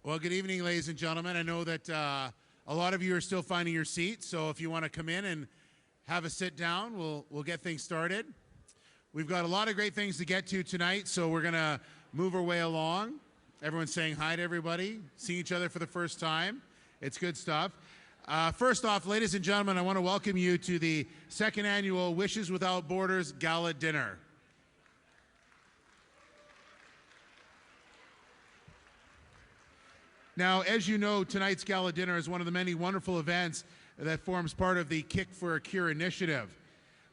Well, good evening, ladies and gentlemen. I know that a lot of you are still finding your seats, so if you want to come in and have a sit down, we'll get things started. We've got a lot of great things to get to tonight, so we're going to move our way along. Everyone's saying hi to everybody, seeing each other for the first time. It's good stuff. First off, ladies and gentlemen, I want to welcome you to the second annual Wishes Without Borders Gala Dinner. Now, as you know, tonight's gala dinner is one of the many wonderful events that forms part of the Kick for a Cure initiative.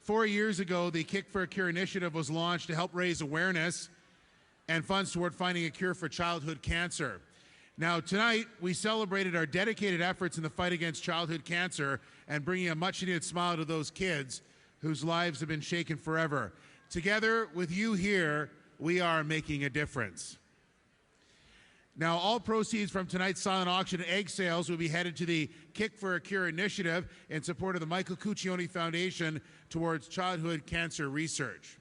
4 years ago, the Kick for a Cure initiative was launched to help raise awareness and funds toward finding a cure for childhood cancer. Now, tonight, we celebrated our dedicated efforts in the fight against childhood cancer and bringing a much-needed smile to those kids whose lives have been shaken forever. Together with you here, we are making a difference. Now, all proceeds from tonight's silent auction and egg sales will be headed to the Kick for a Cure initiative in support of the Michael Cuccione Foundation towards childhood cancer research.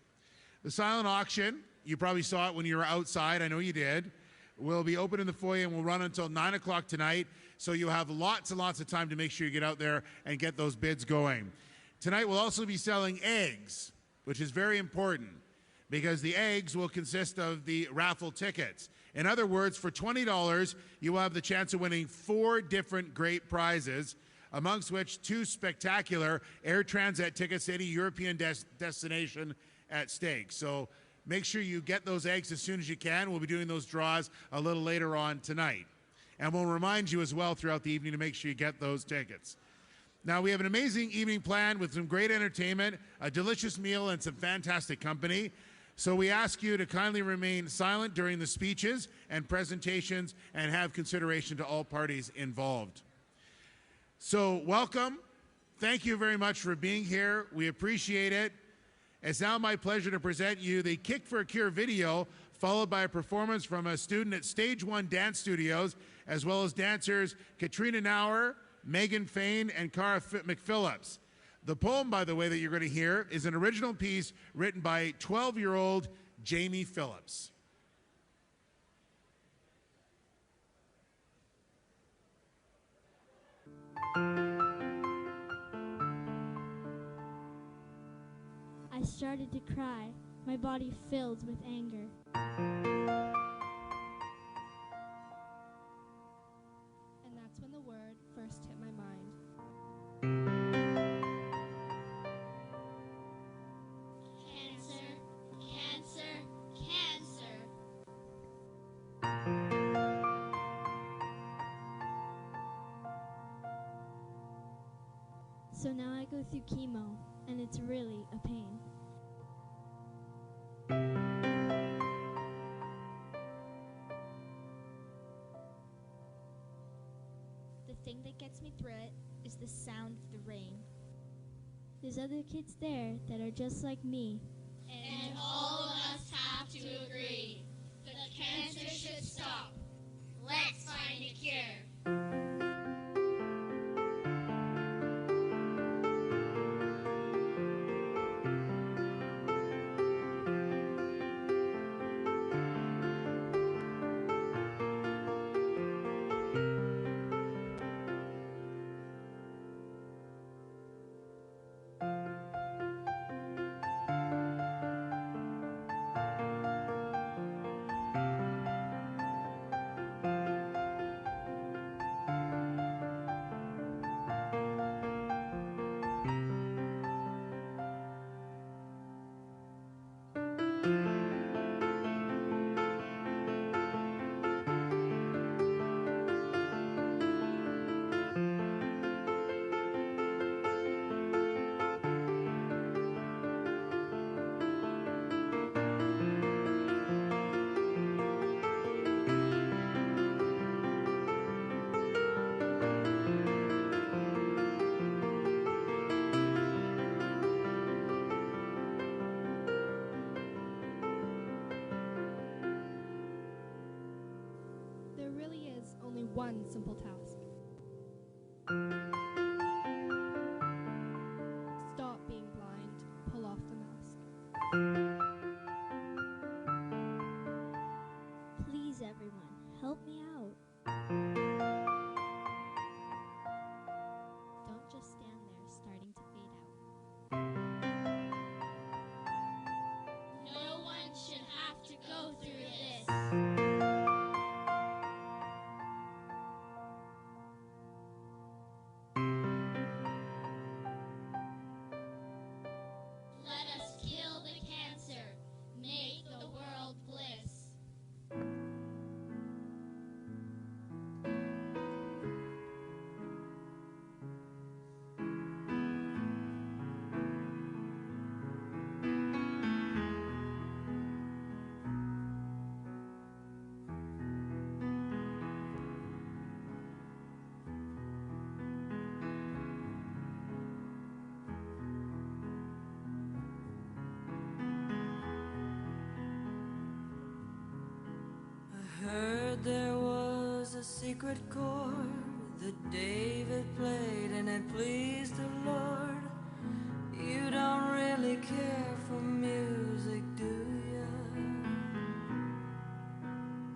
The silent auction, you probably saw it when you were outside, I know you did, will be open in the foyer and will run until 9 o'clock tonight, so you'll have lots and lots of time to make sure you get out there and get those bids going. Tonight we'll also be selling eggs, which is very important, because the eggs will consist of the raffle tickets. In other words, for $20, you will have the chance of winning 4 different great prizes, amongst which 2 spectacular air transat tickets to any European destination at stake. So make sure you get those eggs as soon as you can. We'll be doing those draws a little later on tonight. And we'll remind you as well throughout the evening to make sure you get those tickets. Now, we have an amazing evening planned with some great entertainment, a delicious meal, and some fantastic company. So we ask you to kindly remain silent during the speeches and presentations and have consideration to all parties involved. So welcome. Thank you very much for being here. We appreciate it. It's now my pleasure to present you the Kick for a Cure video, followed by a performance from a student at Stage 1 Dance Studios, as well as dancers Katrina Nauer, Megan Fain, and Cara McPhillips. The poem, by the way, that you're going to hear is an original piece written by 12-year-old Jamie Phillips. I started to cry, my body filled with anger. And that's when the word first hit my mind. So now I go through chemo, and it's really a pain. The thing that gets me through it is the sound of the rain. There's other kids there that are just like me. And all of us have to agree. The cancer should stop. Let's find a cure. One simple task. Stop being blind. Pull off the mask. Please, everyone, help me out. heard there was a secret chord that David played and it pleased the Lord. You don't really care for music, do ya?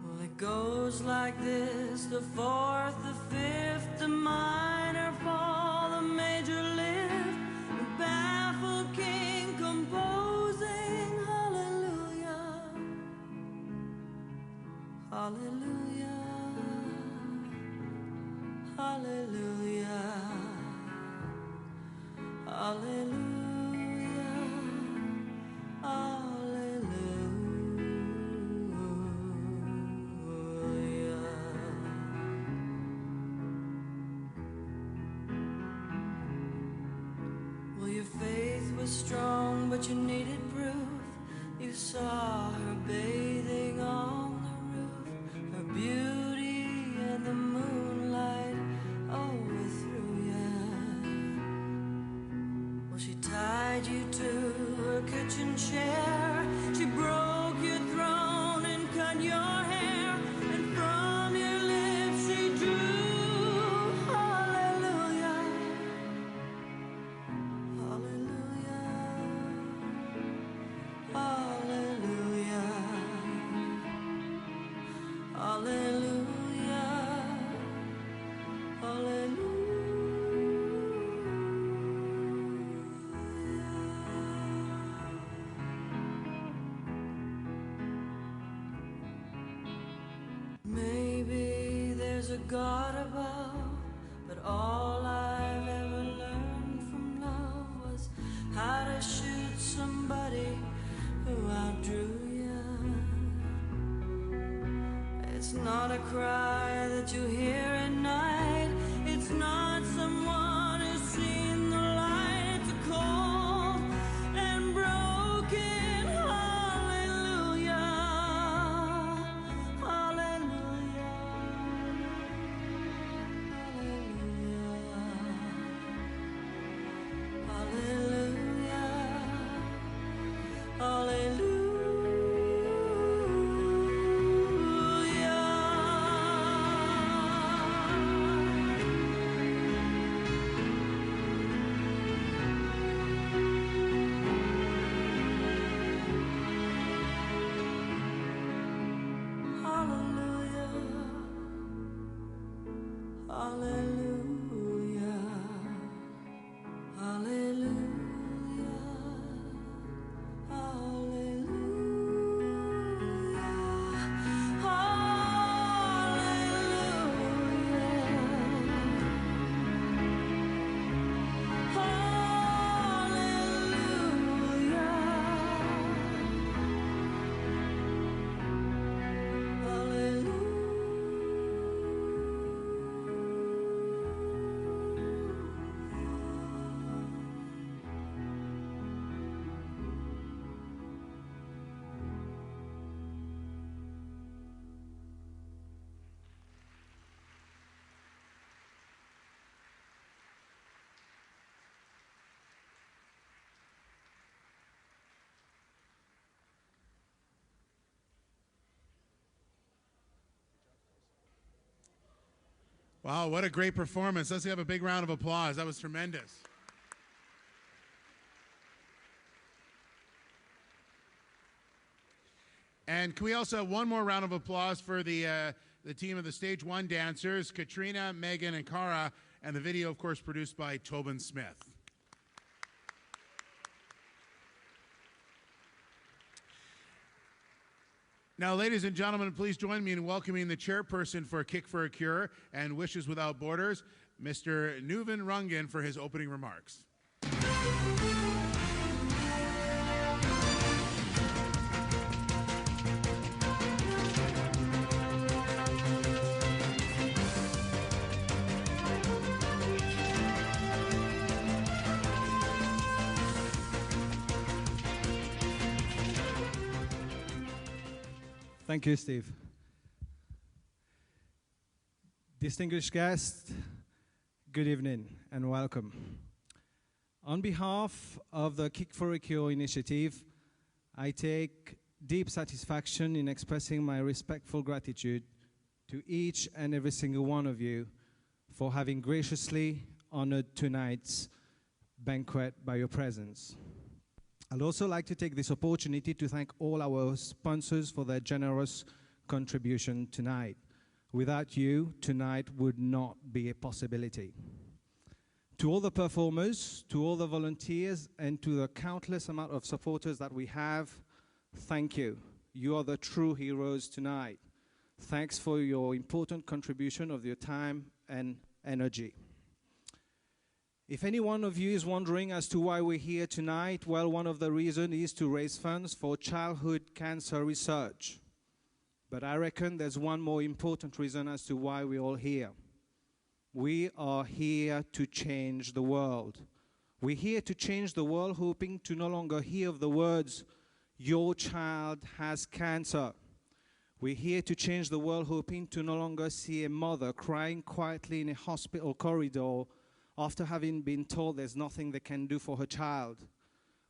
Well, it goes like this: the fourth, the fifth, the minor fall, the major lift, the baffled king composing hallelujah, hallelujah, hallelujah, hallelujah, hallelujah. Well, your faith was strong, but you needed proof. You saw her bathing on the roof, her beauty and the moonlight overthrew ya. Well, she tied you to her kitchen chair, she broke your throne and cut your hair, and from your lips she drew hallelujah, hallelujah, hallelujah, hallelujah, hallelujah. Maybe there's a God above, but all I've ever learned from love was how to shoot somebody who outdrew ya. It's not a cry that you hear at night, it's not someone who's seen the light. It's a cold and broken hallelujah, hallelujah, hallelujah, hallelujah. Hallelujah, hallelujah, Wow, what a great performance. Let's have a big round of applause. That was tremendous. And can we also have one more round of applause for the team of the Stage 1 dancers, Katrina, Megan, and Cara, and the video, of course, produced by Tobin Smith. Now, ladies and gentlemen, please join me in welcoming the chairperson for Kick for a Cure and Wishes Without Borders, Mr. Nuvan Rungan, for his opening remarks. Thank you, Steve. Distinguished guests, good evening and welcome. On behalf of the Kick for a Cure initiative, I take deep satisfaction in expressing my respectful gratitude to each and every single one of you for having graciously honored tonight's banquet by your presence. I'd also like to take this opportunity to thank all our sponsors for their generous contribution tonight. Without you, tonight would not be a possibility. To all the performers, to all the volunteers, and to the countless amount of supporters that we have, thank you. You are the true heroes tonight. Thanks for your important contribution of your time and energy. If any one of you is wondering as to why we're here tonight, well, one of the reasons is to raise funds for childhood cancer research. But I reckon there's one more important reason as to why we're all here. We are here to change the world. We're here to change the world, hoping to no longer hear of the words, "Your child has cancer." We're here to change the world, hoping to no longer see a mother crying quietly in a hospital corridor after having been told there's nothing they can do for her child.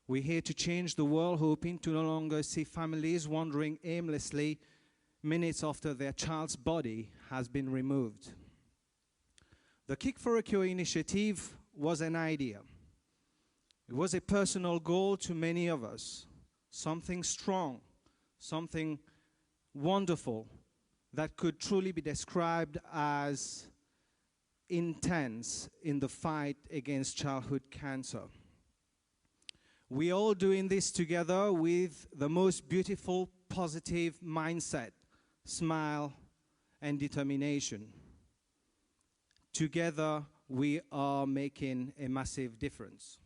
We're here to change the world, hoping to no longer see families wandering aimlessly minutes after their child's body has been removed. The Kick for a Cure initiative was an idea. It was a personal goal to many of us, something strong, something wonderful that could truly be described as intense in the fight against childhood cancer. We're all doing this together with the most beautiful, positive mindset, smile, and determination. Together, we are making a massive difference.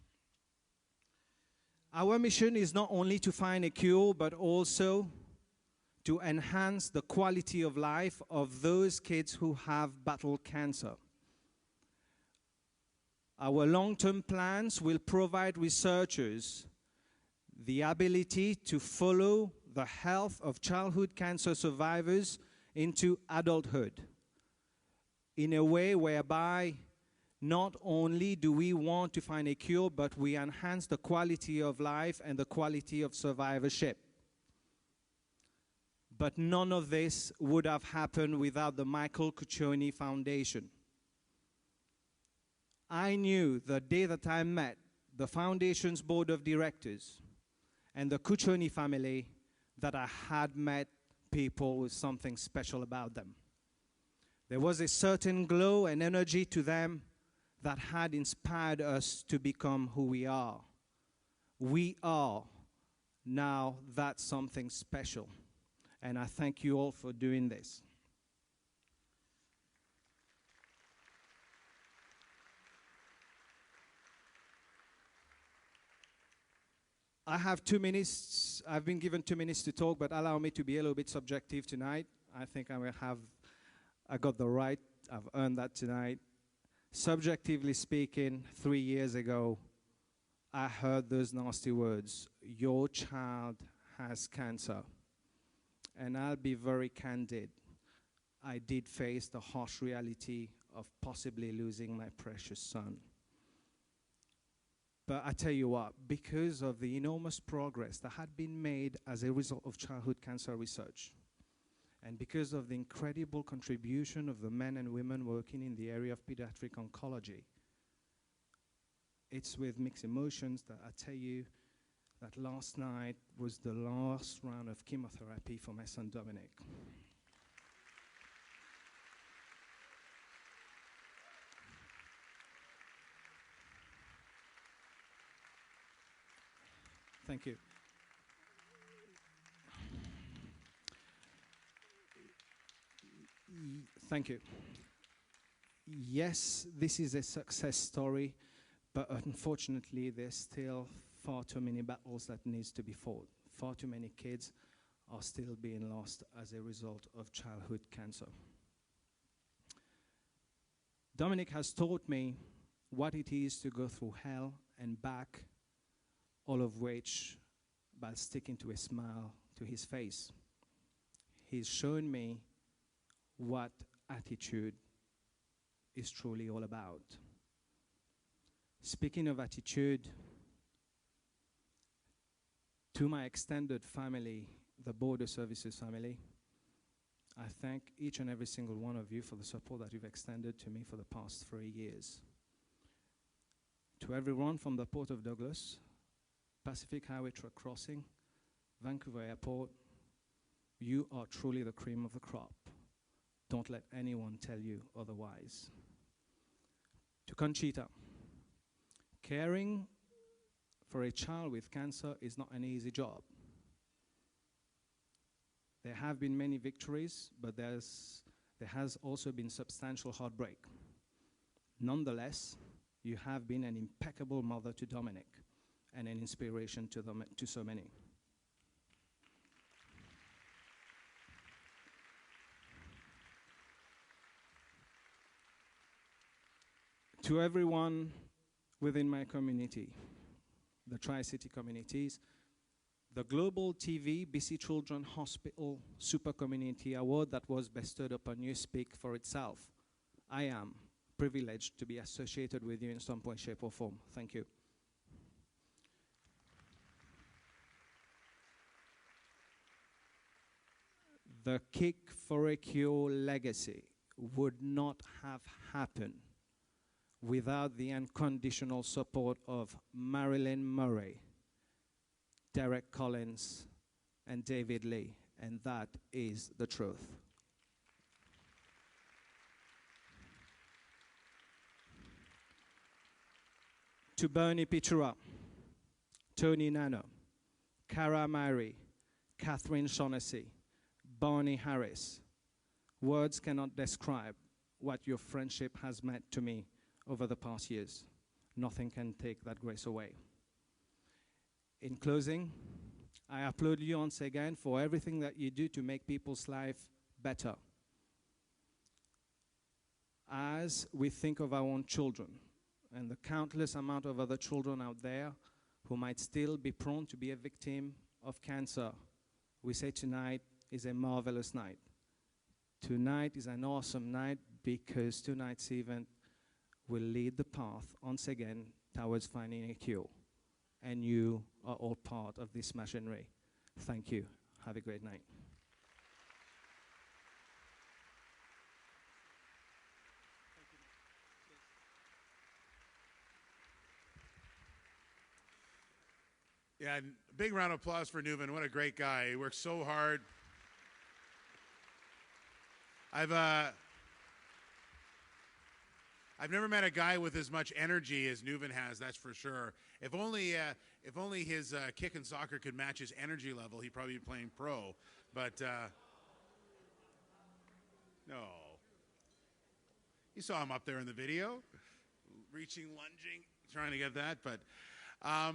Our mission is not only to find a cure, but also to enhance the quality of life of those kids who have battled cancer. Our long-term plans will provide researchers the ability to follow the health of childhood cancer survivors into adulthood in a way whereby not only do we want to find a cure, but we enhance the quality of life and the quality of survivorship. But none of this would have happened without the Michael Cuccioni Foundation. I knew the day that I met the Foundation's board of directors and the Cuccioni family that I had met people with something special about them. There was a certain glow and energy to them that had inspired us to become who we are. We are now that something special. And I thank you all for doing this. I have 2 minutes. I've been given 2 minutes to talk, but allow me to be a little bit subjective tonight. I think I got the right. I've earned that tonight. Subjectively speaking, 3 years ago, I heard those nasty words, "Your child has cancer." And I'll be very candid. I did face the harsh reality of possibly losing my precious son. But I tell you what, because of the enormous progress that had been made as a result of childhood cancer research, and because of the incredible contribution of the men and women working in the area of pediatric oncology, it's with mixed emotions that I tell you that last night was the last round of chemotherapy for my son Dominic. Thank you. Thank you. Yes, this is a success story, but unfortunately there's still far too many battles that needs to be fought. Far too many kids are still being lost as a result of childhood cancer. Dominic has taught me what it is to go through hell and back, all of which by sticking to a smile to his face. He's shown me what attitude is truly all about. Speaking of attitude, to my extended family, the Border Services family. I thank each and every single one of you for the support that you've extended to me for the past 3 years. To everyone from the Port of Douglas, Pacific Highway Truck Crossing, Vancouver Airport, you are truly the cream of the crop. Don't let anyone tell you otherwise. To Conchita, caring for a child with cancer is not an easy job. There have been many victories, but there has also been substantial heartbreak. Nonetheless, you have been an impeccable mother to Dominic and an inspiration to so many. To everyone within my community, the Tri-City communities, the Global TV BC Children's Hospital Super Community Award that was bestowed upon you speak for itself. I am privileged to be associated with you in some way, shape, or form. Thank you. The Kick for a Cure legacy would not have happened without the unconditional support of Marilyn Murray, Derek Collins, and David Lee, and that is the truth. To Bernie Pichura, Tony Nano, Cara Mary, Catherine Shaughnessy, Barney Harris, words cannot describe what your friendship has meant to me over the past years. Nothing can take that grace away. In closing, I applaud you once again for everything that you do to make people's life better. As we think of our own children and the countless amount of other children out there who might still be prone to be a victim of cancer, we say tonight is a marvelous night. Tonight is an awesome night because tonight's event will lead the path once again towards finding a cure. And you are all part of this machinery. Thank you. Have a great night. Yeah, and a big round of applause for Nuven. What a great guy. He works so hard. I've never met a guy with as much energy as Nuven has, that's for sure. If only his kick and soccer could match his energy level, he'd probably be playing pro. But no. You saw him up there in the video, reaching, lunging, trying to get that. But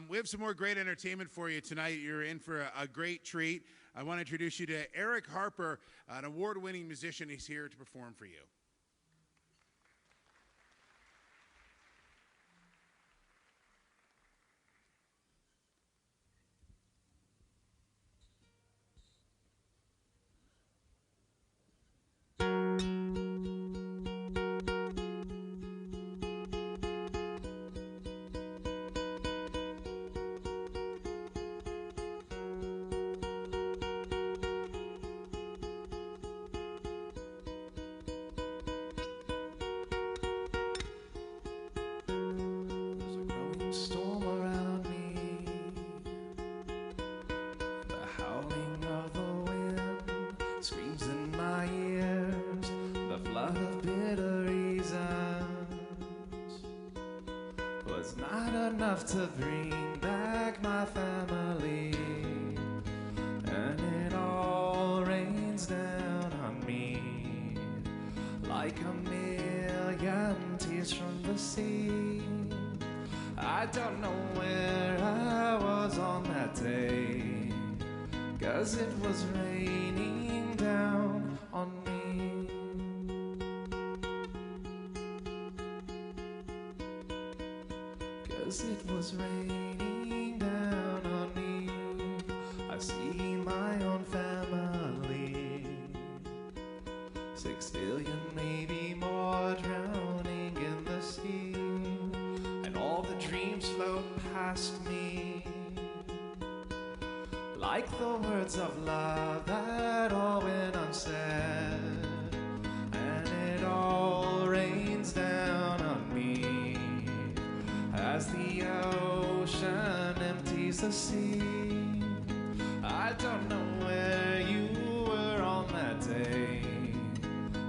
we have some more great entertainment for you tonight. You're in for a great treat. I want to introduce you to Eric Harper, an award-winning musician. He's here to perform for you. To bring back my family, and it all rains down on me like a million tears from the sea. I don't know where I was on that day, 'cause it was raining down on me. It was raining down on me. I see my own family, 6 billion, maybe more, drowning in the sea, and all the dreams float past me like the words of love that all went unsaid, and it all rains down on me as the ocean empties the sea. I don't know where you were on that day.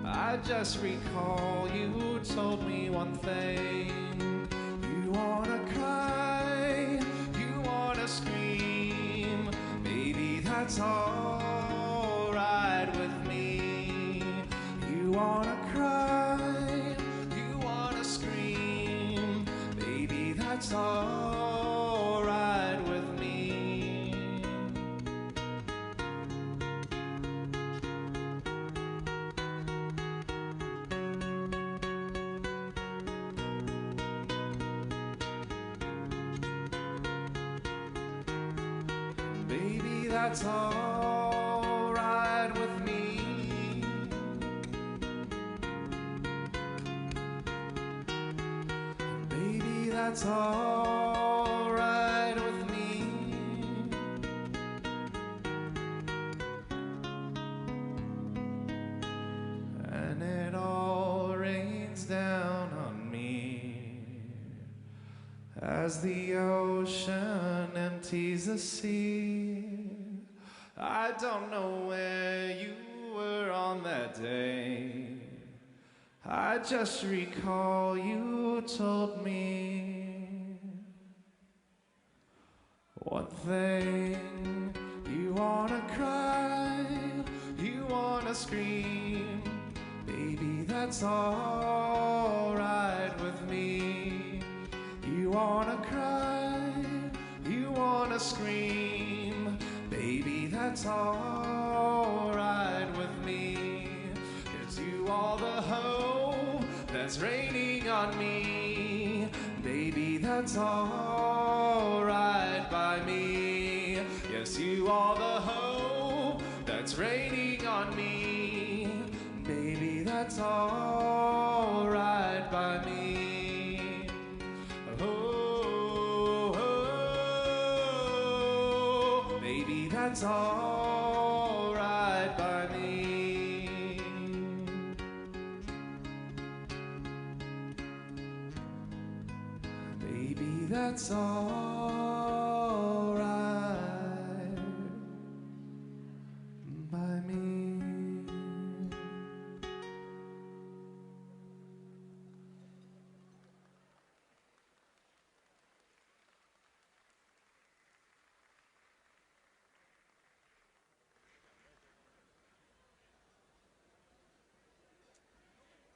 I just recall you told me one thing. You wanna cry, you wanna scream, maybe that's all right with me. You wanna cry, you wanna scream, maybe that's all right with me. Baby, that's all right with me. Baby, that's all right with me. And it all rains down on me as the ocean empties the sea. I don't know where you were on that day. I just recall you told me one thing. You wanna cry, you wanna scream, baby, that's all right with me. You wanna cry, you wanna scream, baby, that's all right with me. Gives you all the hope that's raining on me, baby, that's all right by me. Yes, you all the hope that's raining on me, baby, that's all right by me. Oh, oh, oh, baby, that's all right by me. Baby, that's all right by me.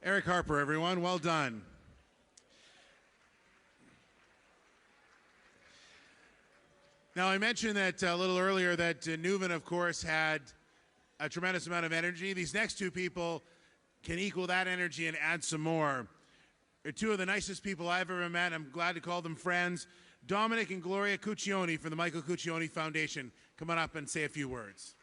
Eric Harper, everyone, well done. Now, I mentioned that a little earlier that Newman, of course, had a tremendous amount of energy. These next two people can equal that energy and add some more. They're two of the nicest people I've ever met. I'm glad to call them friends. Dominic and Gloria Cuccione from the Michael Cuccione Foundation. Come on up and say a few words.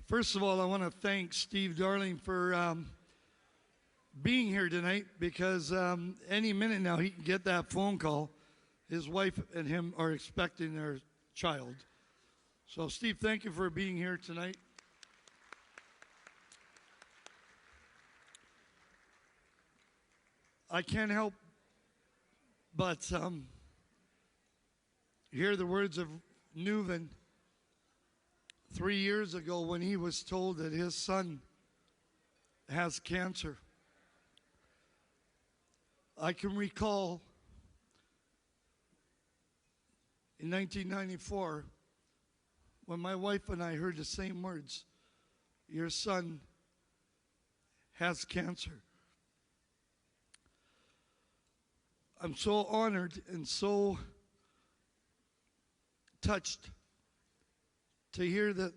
First of all, I want to thank Steve Darling for being here tonight, because any minute now he can get that phone call. His wife and him are expecting their child. So, Steve, thank you for being here tonight. I can't help but hear the words of Newman 3 years ago when he was told that his son has cancer. I can recall in 1994 when my wife and I heard the same words, your son has cancer. I'm so honored and so touched to hear that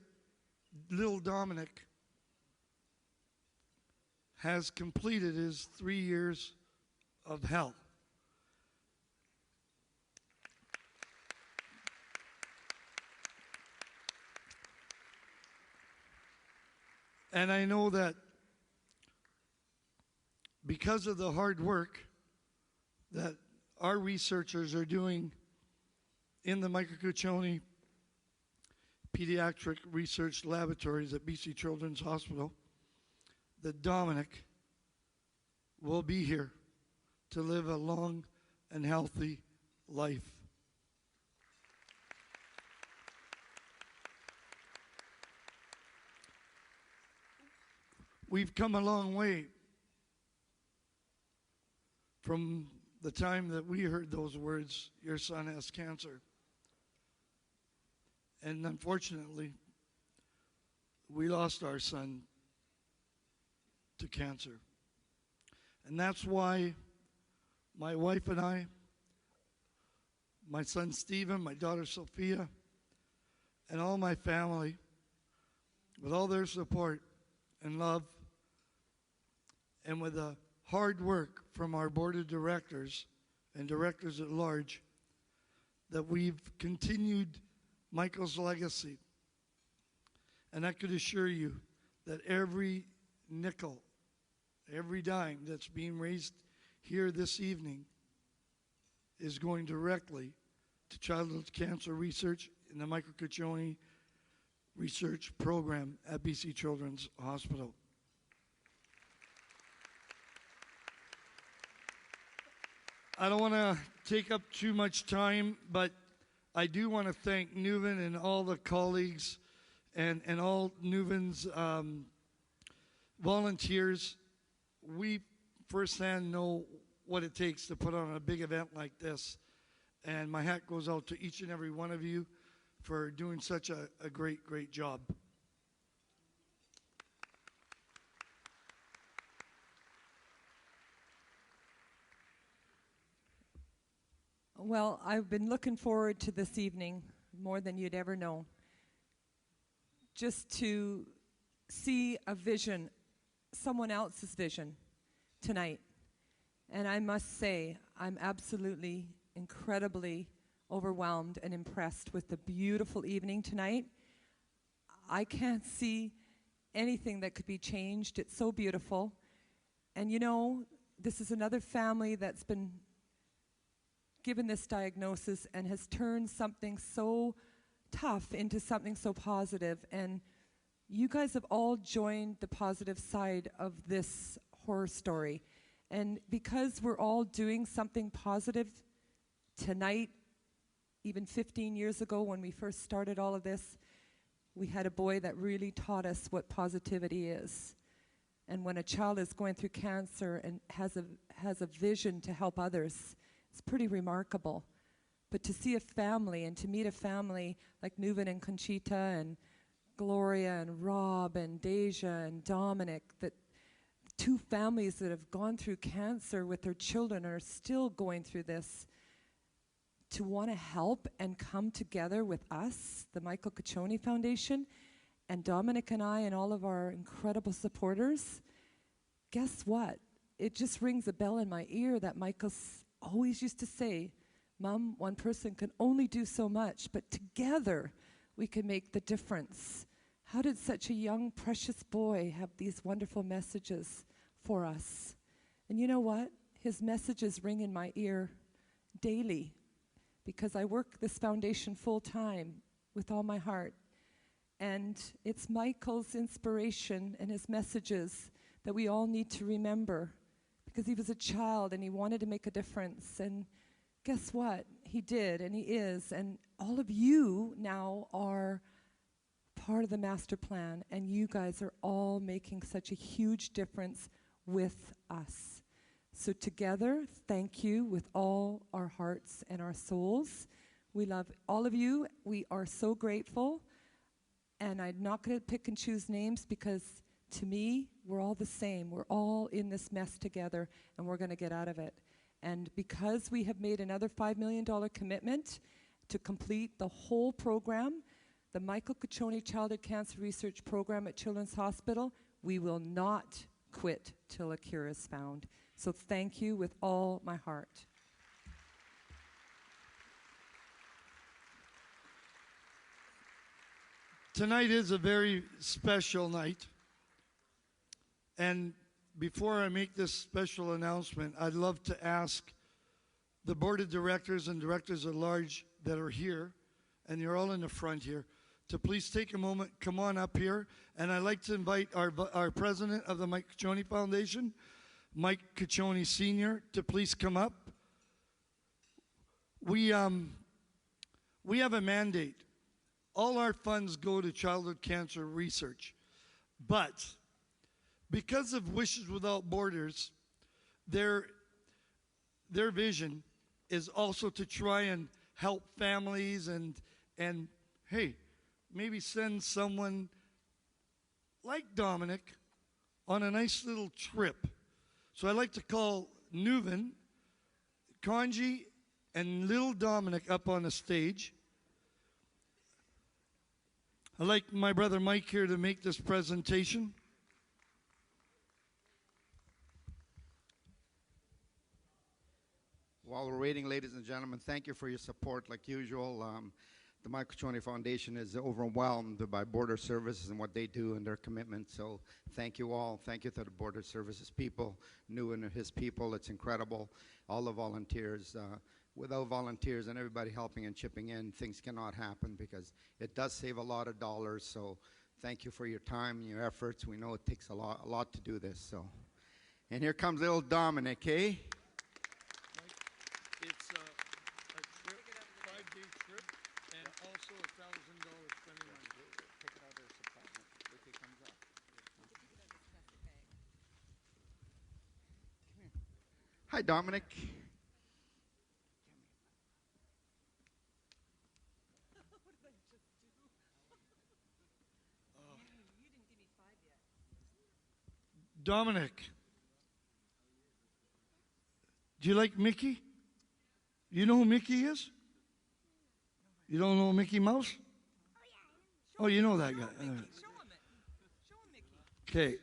little Dominic has completed his 3 years of hell. And I know that because of the hard work that our researchers are doing in the Michael Cuccioni Pediatric Research Laboratories at BC Children's Hospital, that Dominic will be here to live a long and healthy life. We've come a long way from the time that we heard those words, your son has cancer. And unfortunately, we lost our son to cancer. And that's why my wife and I, my son Stephen, my daughter Sophia, and all my family, with all their support and love, and with the hard work from our board of directors and directors at large, that we've continued Michael's legacy. And I could assure you that every nickel, every dime that's being raised here this evening is going directly to childhood cancer research in the Michael Cuccioni Research Program at BC Children's Hospital. I don't want to take up too much time, but I do want to thank Nuven and all the colleagues and all Nuven's volunteers. We firsthand know what it takes to put on a big event like this, and my hat goes out to each and every one of you for doing such a great, great job. Well, I've been looking forward to this evening more than you'd ever know. Just to see a vision, someone else's vision tonight. And I must say, I'm absolutely, incredibly overwhelmed and impressed with the beautiful evening tonight. I can't see anything that could be changed. It's so beautiful. And you know, this is another family that's been given this diagnosis and has turned something so tough into something so positive. And you guys have all joined the positive side of this horror story. And because we're all doing something positive tonight, even 15 years ago when we first started all of this, we had a boy that really taught us what positivity is. And when a child is going through cancer and has a vision to help others, it's pretty remarkable. But to see a family and to meet a family like Nuven and Conchita and Gloria and Rob and Deja and Dominic, that two families that have gone through cancer with their children are still going through this, to want to help and come together with us, the Michael Cuccioni Foundation, and Dominic and I and all of our incredible supporters, guess what? It just rings a bell in my ear that Michael always used to say, Mom, one person can only do so much, but together we can make the difference. How did such a young, precious boy have these wonderful messages for us? And you know what? His messages ring in my ear daily, because I work this foundation full time with all my heart. And it's Michael's inspiration and his messages that we all need to remember, because he was a child and he wanted to make a difference. And guess what? He did, and he is. And all of you now are part of the master plan, and you guys are all making such a huge difference with us. So together, thank you with all our hearts and our souls. We love all of you. We are so grateful. And I'm not going to pick and choose names, because to me, we're all the same. We're all in this mess together, and we're going to get out of it. And because we have made another $5 million commitment to complete the whole program, the Michael Cuccioni Childhood Cancer Research Program at Children's Hospital, we will not quit till a cure is found. So thank you with all my heart. Tonight is a very special night. And before I make this special announcement, I'd love to ask the board of directors and directors at large that are here, and you're all in the front here, to please take a moment, come on up here. And I'd like to invite our president of the Mike Caccione Foundation, Mike Caccione Sr., to please come up. We have a mandate. All our funds go to childhood cancer research. But because of Wishes Without Borders, their vision is also to try and help families and hey, maybe send someone like Dominic on a nice little trip. So I'd like to call Nuven, Kanji, and little Dominic up on the stage. I'd like my brother Mike here to make this presentation. While we're waiting, ladies and gentlemen, thank you for your support. Like usual, the Mike Caccione Foundation is overwhelmed by Border Services and what they do and their commitment. So thank you all. Thank you to the Border Services people, New and his people. It's incredible. All the volunteers. Without volunteers and everybody helping and chipping in, things cannot happen because it does save a lot of dollars. So thank you for your time and your efforts. We know it takes a lot to do this. So, and here comes little Dominic, eh? It's a trip, 5-day trip, and also $1,000 spending money. Take it out of their supply. Look, it comes up. Come here. Hi, Dominic. Dominic, do you like Mickey? You know who Mickey is? You don't know Mickey Mouse? Oh, you know that guy. Okay.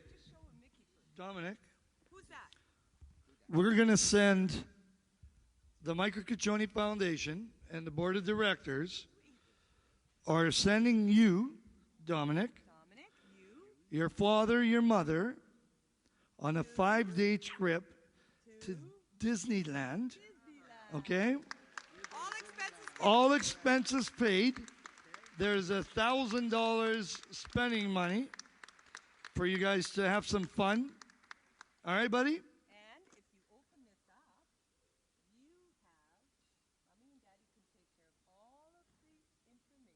Dominic, we're going to send the Mike Caccione Foundation and the board of directors are sending you, Dominic, your father, your mother, on a 5-day trip to Disneyland. Okay? All expenses paid. There's $1,000 spending money for you guys to have some fun. All right, buddy? And if you open this up, you have, Mommy and Daddy can take care of all of the information.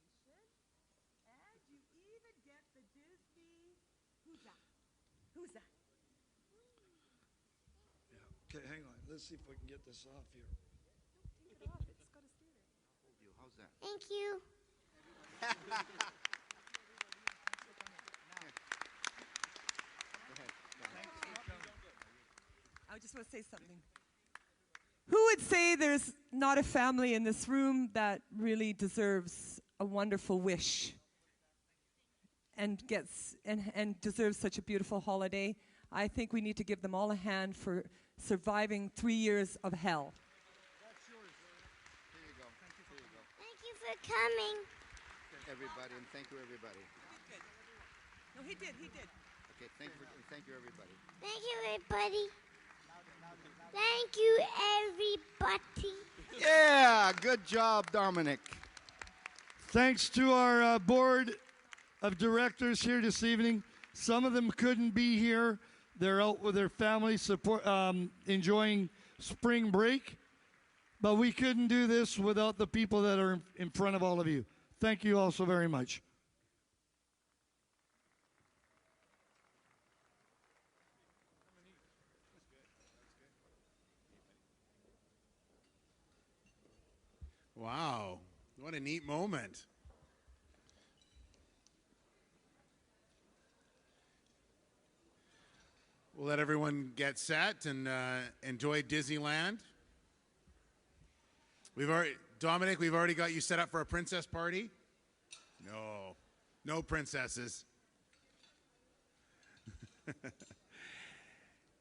And you even get the Disney, who's that? Who's that? Okay, hang on. Let's see if we can get this off here. Take it off. It's got to stay there. How's that? Thank you. I just want to say something. Who would say there's not a family in this room that really deserves a wonderful wish and deserves such a beautiful holiday? I think we need to give them all a hand for surviving 3 years of hell. Here you go. Here you go. Thank you for coming. Everybody, and thank you, everybody. No, he did. Okay, thank you, everybody. Thank you, everybody. Thank you, everybody. Yeah, good job, Dominic. Thanks to our board of directors here this evening. Some of them couldn't be here. They're out with their family, enjoying spring break. But we couldn't do this without the people that are in front of all of you. Thank you all so very much. Wow, what a neat moment. We'll let everyone get set and enjoy Disneyland. Dominic, we've already got you set up for a princess party. No princesses.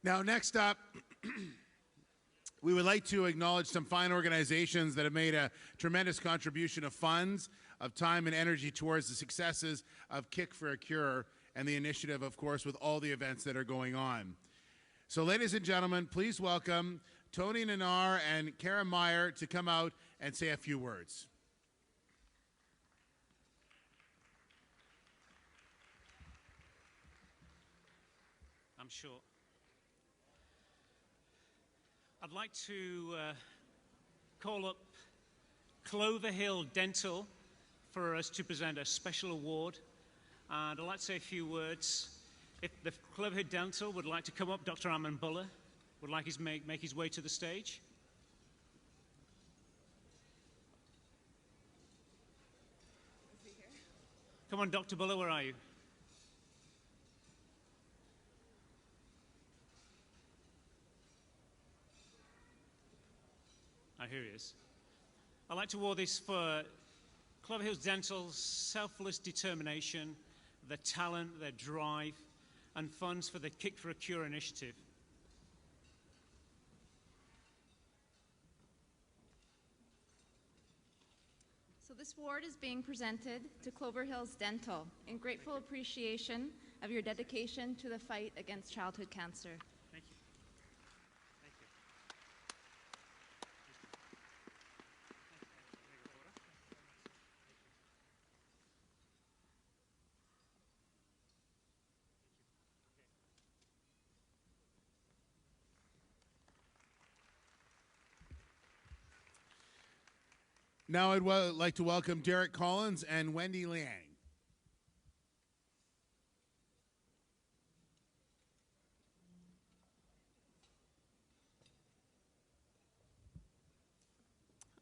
Now, next up, we would like to acknowledge some fine organizations that have made a tremendous contribution of funds, of time and energy towards the successes of Kick for a Cure and the initiative, of course, with all the events that are going on. So, ladies and gentlemen, please welcome Tony Nanar and Kara Meyer to come out and say a few words. I'm sure. I'd like to call up Clover Hill Dental for us to present a special award. And I'd like to say a few words. If the Clover Hill Dental would like to come up, Dr. Aman Buller would like to make his way to the stage. Come on, Dr. Buller, where are you? Here he is. I'd like to award this for Clover Hills Dental's selfless determination, their talent, their drive, and funds for the Kick for a Cure initiative. So this award is being presented to Clover Hills Dental in grateful appreciation of your dedication to the fight against childhood cancer. Thank you. Thank you. Now I'd like to welcome Derek Collins and Wendy Liang.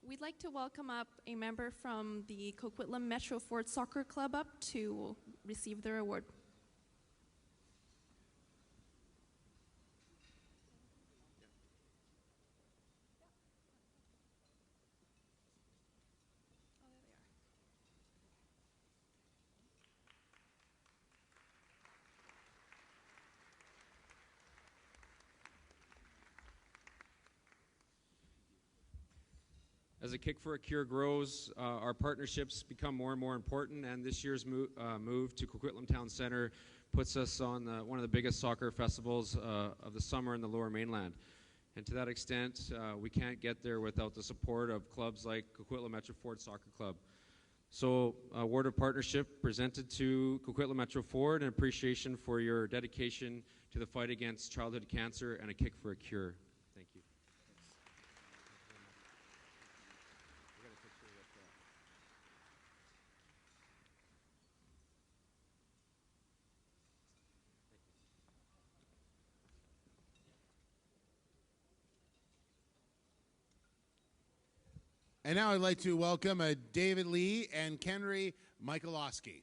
We'd like to welcome up a member from the Coquitlam Metro Ford Soccer Club up to receive their award. As a Kick for a Cure grows, our partnerships become more and more important, and this year's move to Coquitlam Town Centre puts us on one of the biggest soccer festivals of the summer in the Lower Mainland. And to that extent, we can't get there without the support of clubs like Coquitlam Metro Ford Soccer Club. So, a word of partnership presented to Coquitlam Metro Ford in appreciation for your dedication to the fight against childhood cancer and a Kick for a Cure. Thank you. And now I'd like to welcome David Lee and Kenry Michalowski.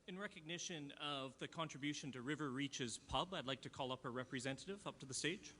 In recognition of the contribution to River Reach's pub, I'd like to call up a representative up to the stage.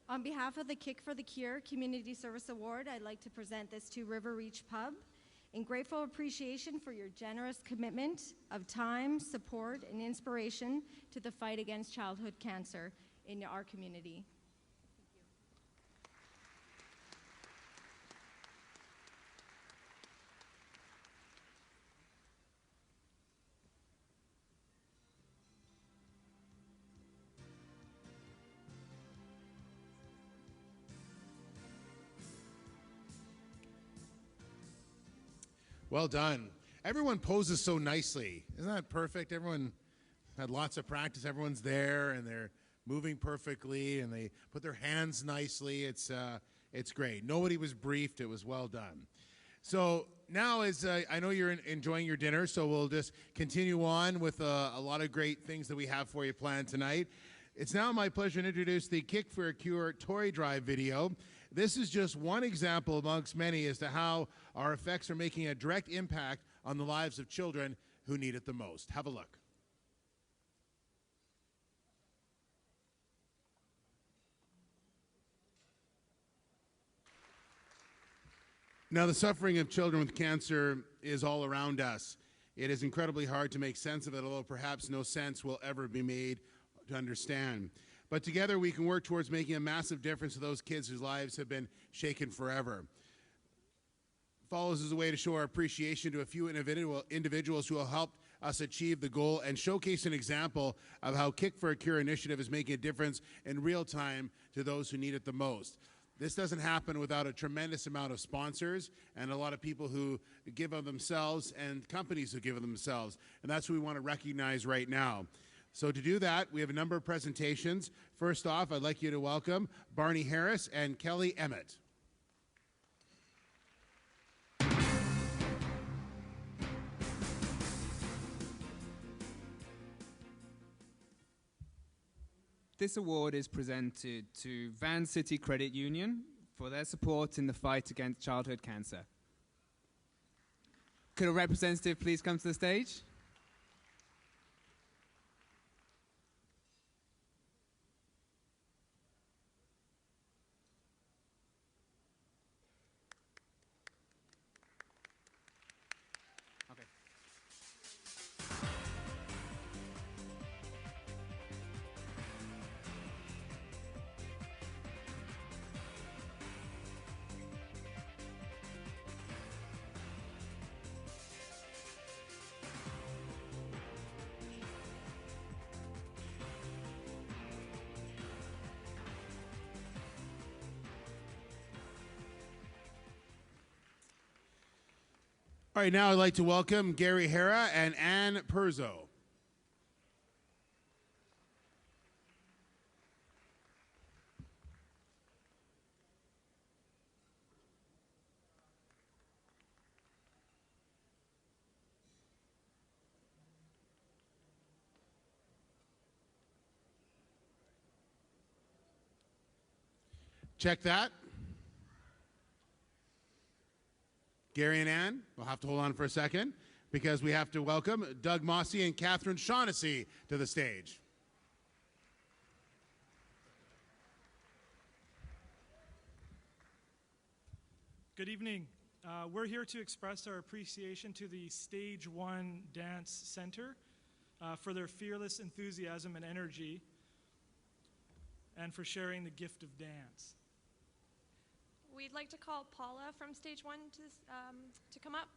On behalf of the Kick for the Cure Community Service Award, I'd like to present this to River Reach Pub in grateful appreciation for your generous commitment of time, support, and inspiration to the fight against childhood cancer in our community. Well done. Everyone poses so nicely. Isn't that perfect? Everyone had lots of practice. Everyone's there, and they're moving perfectly, and they put their hands nicely. It's great. Nobody was briefed. It was well done. So now, as I know you're enjoying your dinner, so we'll just continue on with a lot of great things that we have for you planned tonight. It's now my pleasure to introduce the Kick for a Cure toy drive video. This is just one example amongst many as to how our effects are making a direct impact on the lives of children who need it the most. Have a look. Now, the suffering of children with cancer is all around us. It is incredibly hard to make sense of it, although perhaps no sense will ever be made to understand. But together we can work towards making a massive difference to those kids whose lives have been shaken forever. Follows as a way to show our appreciation to a few individuals who have helped us achieve the goal and showcase an example of how Kick for a Cure initiative is making a difference in real time to those who need it the most. This doesn't happen without a tremendous amount of sponsors and a lot of people who give of themselves and companies who give of themselves. And that's what we want to recognize right now. So to do that, we have a number of presentations. First off, I'd like you to welcome Barney Harris and Kelly Emmett. This award is presented to Van City Credit Union for their support in the fight against childhood cancer. Could a representative please come to the stage? All right, now I'd like to welcome Gary Hara and Ann Perzo. Check that. Gary and Ann, we'll have to hold on for a second because we have to welcome Doug Mossy and Catherine Shaughnessy to the stage. Good evening. We're here to express our appreciation to the Stage 1 Dance Center for their fearless enthusiasm and energy and for sharing the gift of dance. We'd like to call Paula from Stage 1 to come up.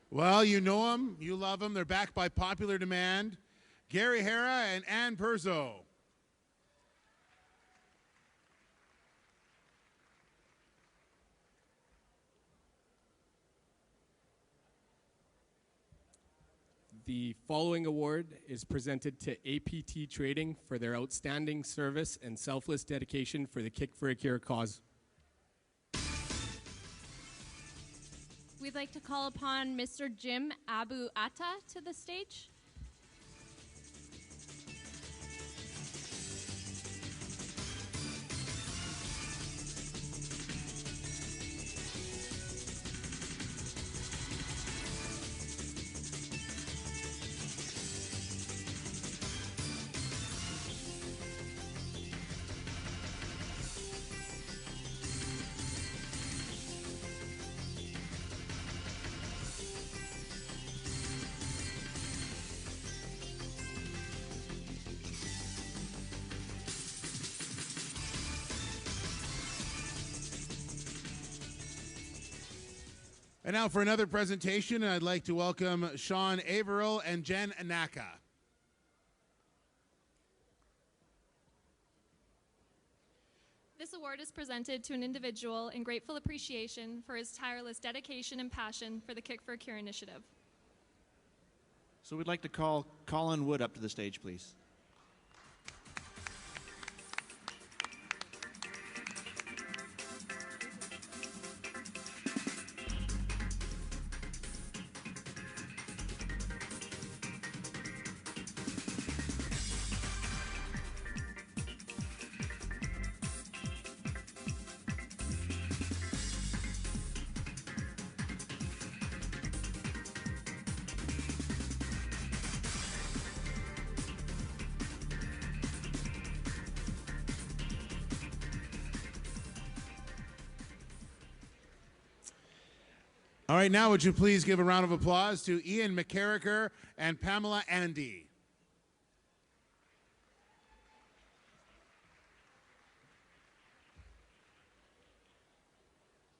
Well, you know them, you love them. They're back by popular demand. Gary Hara and Ann Perzo. The following award is presented to APT Trading for their outstanding service and selfless dedication for the Kick for a Cure cause. We'd like to call upon Mr. Jim Abu Atta to the stage. And now for another presentation, I'd like to welcome Sean Averill and Jen Anaka. This award is presented to an individual in grateful appreciation for his tireless dedication and passion for the Kick for a Cure initiative. So we'd like to call Colin Wood up to the stage, please. All right, now would you please give a round of applause to Ian McCarricker and Pamela Andy.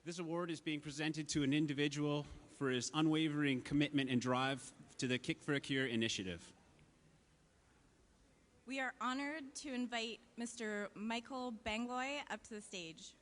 This award is being presented to an individual for his unwavering commitment and drive to the Kick for a Cure initiative. We are honored to invite Mr. Michael Bangloy up to the stage.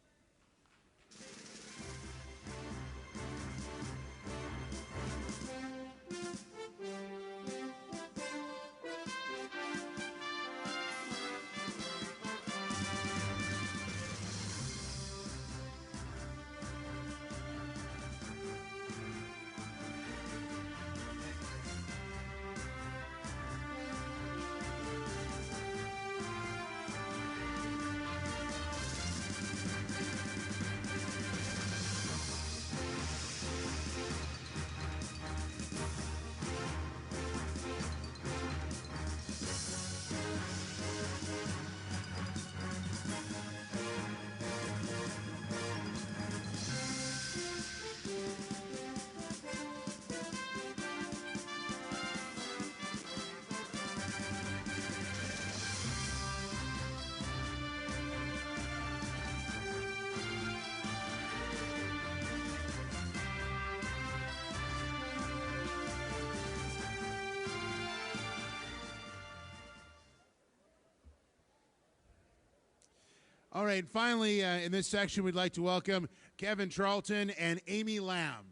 All right, finally, in this section, we'd like to welcome Kevin Charlton and Amy Lamb.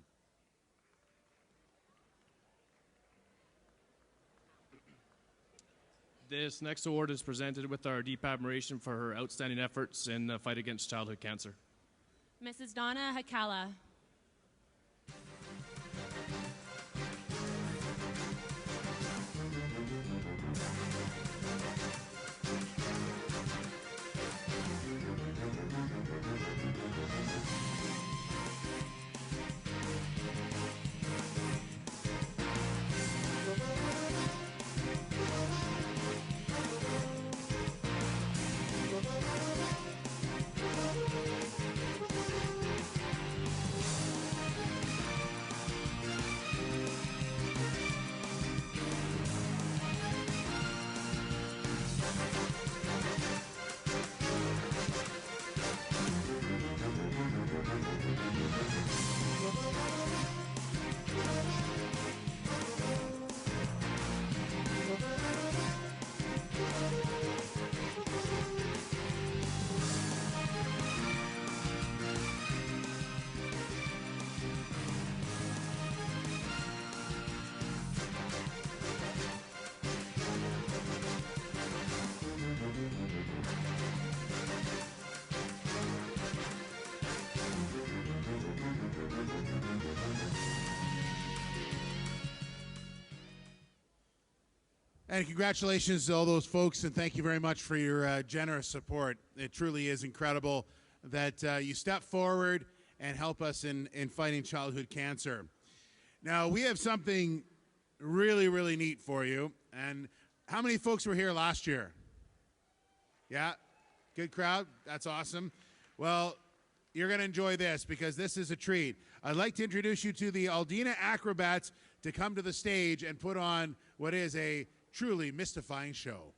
This next award is presented with our deep admiration for her outstanding efforts in the fight against childhood cancer. Mrs. Donna Hakala. And congratulations to all those folks, and thank you very much for your generous support. It truly is incredible that you step forward and help us in fighting childhood cancer. Now, we have something really, really neat for you. And how many folks were here last year? Yeah? Good crowd? That's awesome. Well, you're going to enjoy this because this is a treat. I'd like to introduce you to the Aldina Acrobats to come to the stage and put on what is a truly mystifying show.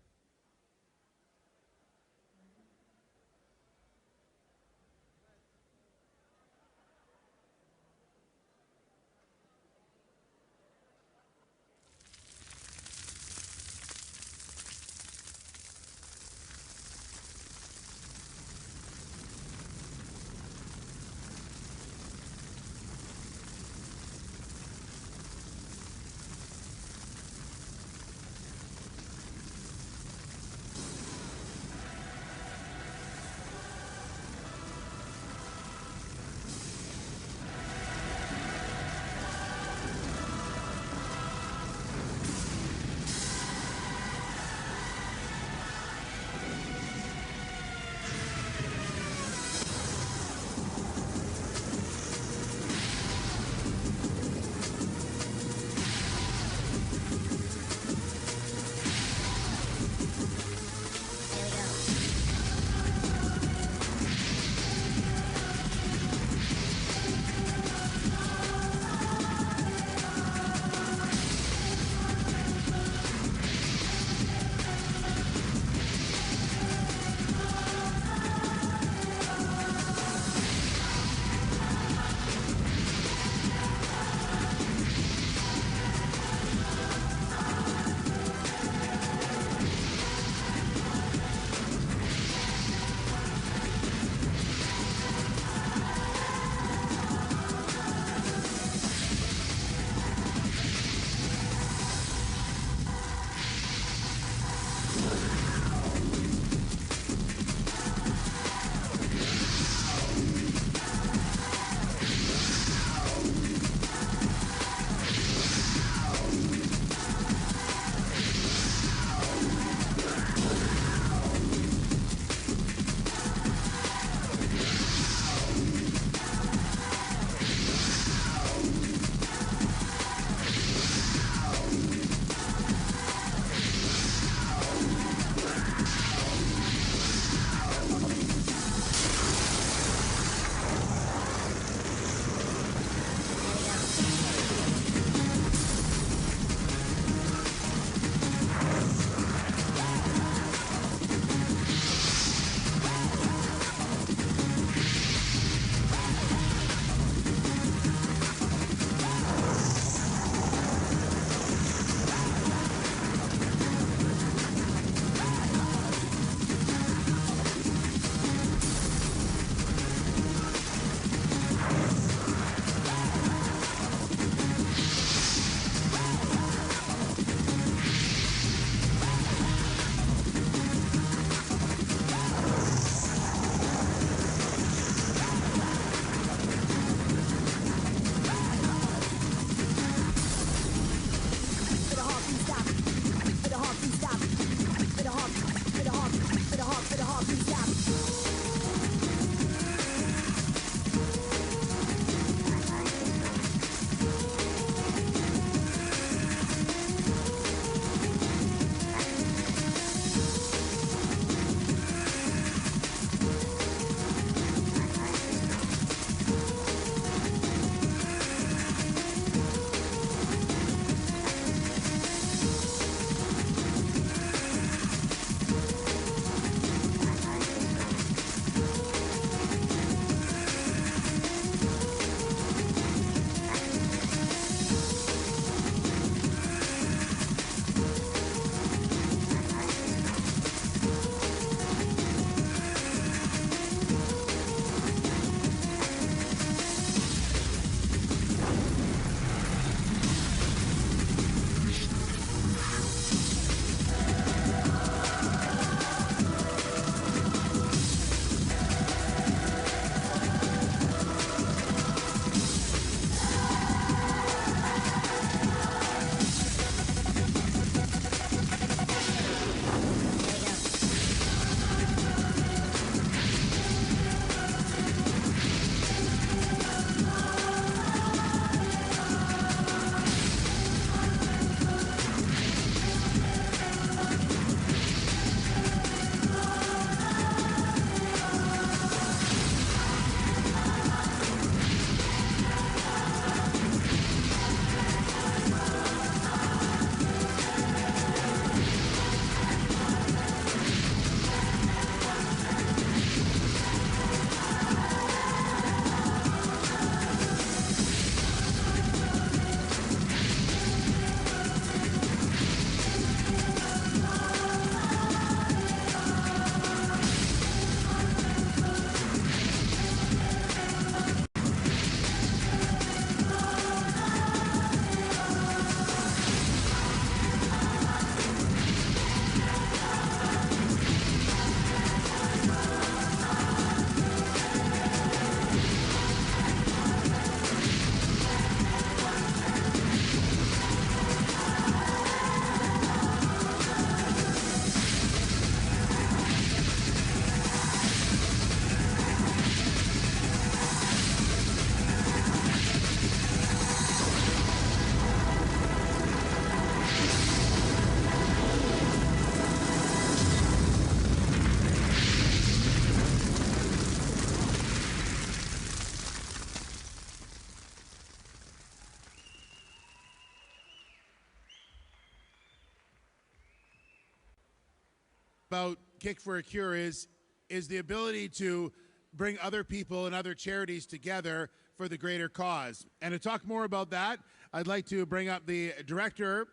about Kick for a Cure is the ability to bring other people and other charities together for the greater cause. And to talk more about that, I'd like to bring up the Director